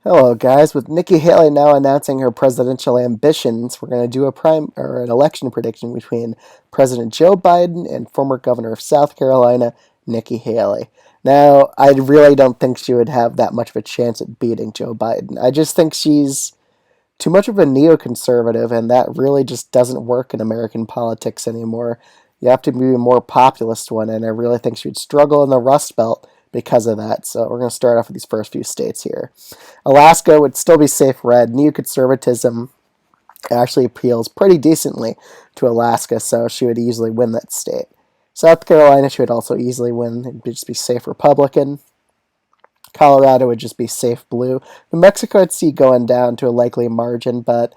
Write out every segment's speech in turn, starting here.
Hello, guys. With Nikki Haley now announcing her presidential ambitions, we're going to do an election prediction between President Joe Biden and former governor of South Carolina, Nikki Haley. Now, I really don't think she would have that much of a chance at beating Joe Biden. I just think she's too much of a neoconservative, and that really just doesn't work in American politics anymore. You have to be a more populist one, and I really think she would struggle in the Rust Belt because of that. So we're going to start off with these first few states here. Alaska would still be safe red. Neoconservatism actually appeals pretty decently to Alaska, so she would easily win that state. South Carolina, she would also easily win. It would just be safe Republican. Colorado would just be safe blue. New Mexico, I'd see going down to a likely margin, but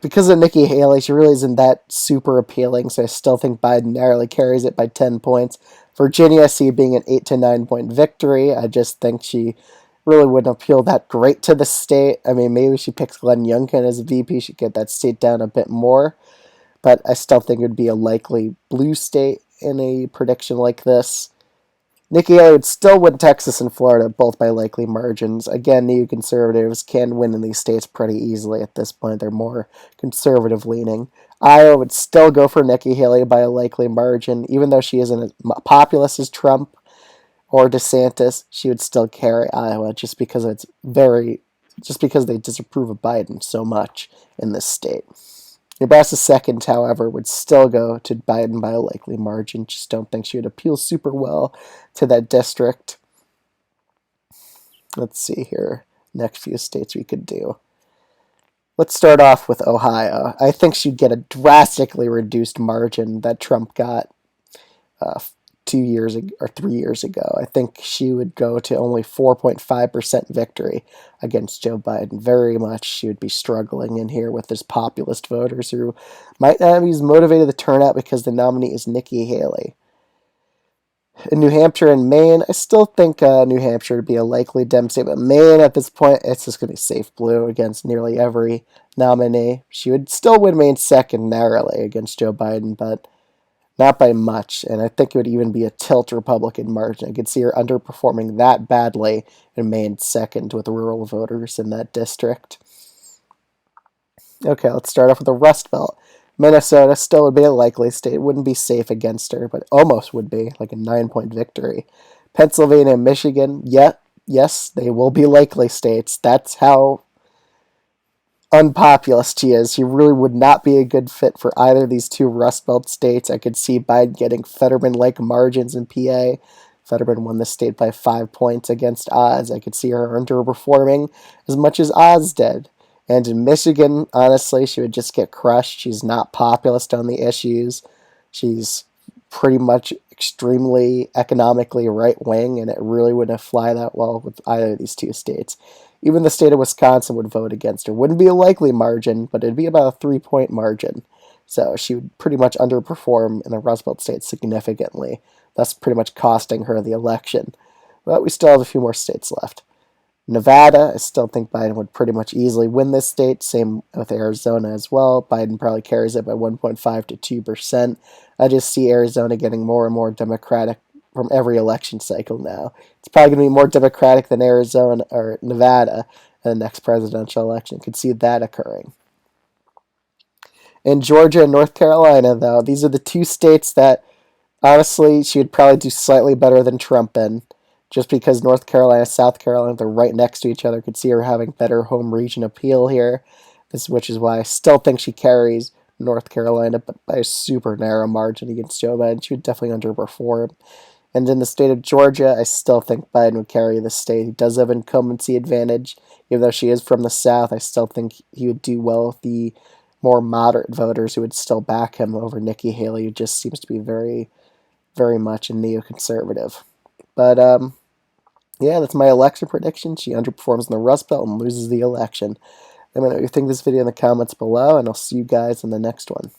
because of Nikki Haley, she really isn't that super appealing, so I still think Biden narrowly carries it by 10 points. Virginia, I see being an 8 to 9 point victory. I just think she really wouldn't appeal that great to the state. I mean, maybe she picks Glenn Youngkin as a VP, she'd get that state down a bit more, but I still think it would be a likely blue state in a prediction like this. Nikki Haley would still win Texas and Florida, both by likely margins. Again, neoconservatives can win in these states pretty easily at this point. They're more conservative leaning. Iowa would still go for Nikki Haley by a likely margin, even though she isn't as populist as Trump or DeSantis. She would still carry Iowa just because they disapprove of Biden so much in this state. Nebraska's second, however, would still go to Biden by a likely margin. Just don't think she would appeal super well to that district. Let's see here. Next few states we could do. Let's start off with Ohio. I think she'd get a drastically reduced margin that Trump got uh, 2 years or 3 years ago. I think she would go to only 4.5% victory against Joe Biden. Very much she would be struggling in here with this populist voters who might not be as motivated to turn out because the nominee is Nikki Haley. In New Hampshire and Maine, I still think New Hampshire would be a likely Dem state, but Maine at this point, it's just going to be safe blue against nearly every nominee. She would still win Maine second narrowly against Joe Biden, but not by much, and I think it would even be a tilt Republican margin. I could see her underperforming that badly in Maine second with rural voters in that district. Okay, let's start off with the Rust Belt. Minnesota still would be a likely state. It wouldn't be safe against her, but almost would be, like a 9 point victory. Pennsylvania and Michigan, yes, they will be likely states. That's how unpopulist she is. She really would not be a good fit for either of these two Rust Belt states. I could see Biden getting Fetterman-like margins in PA. Fetterman won the state by 5 points against Oz. I could see her underperforming as much as Oz did. And in Michigan, honestly, she would just get crushed. She's not populist on the issues. She's pretty much extremely economically right wing, and it really wouldn't fly that well with either of these two states. Even the state of Wisconsin would vote against her. Wouldn't be a likely margin, but it'd be about a 3 point margin. So she would pretty much underperform in the Rust Belt states significantly, thus pretty much costing her the election. But we still have a few more states left. Nevada, I still think Biden would pretty much easily win this state. Same with Arizona as well. Biden probably carries it by 1.5 to 2%. I just see Arizona getting more and more Democratic from every election cycle now. It's probably going to be more Democratic than Arizona or Nevada in the next presidential election. Could see that occurring. In Georgia and North Carolina, though, these are the two states that honestly she would probably do slightly better than Trump in. Just because North Carolina, South Carolina, they're right next to each other. Could see her having better home region appeal here. Which is why I still think she carries North Carolina, but by a super narrow margin against Joe Biden. She would definitely underperform. And in the state of Georgia, I still think Biden would carry the state. He does have incumbency advantage. Even though she is from the South, I still think he would do well with the more moderate voters who would still back him over Nikki Haley, who just seems to be very, very much a neoconservative. But yeah, that's my election prediction. She underperforms in the Rust Belt and loses the election. Let me know what you think of this video in the comments below, and I'll see you guys in the next one.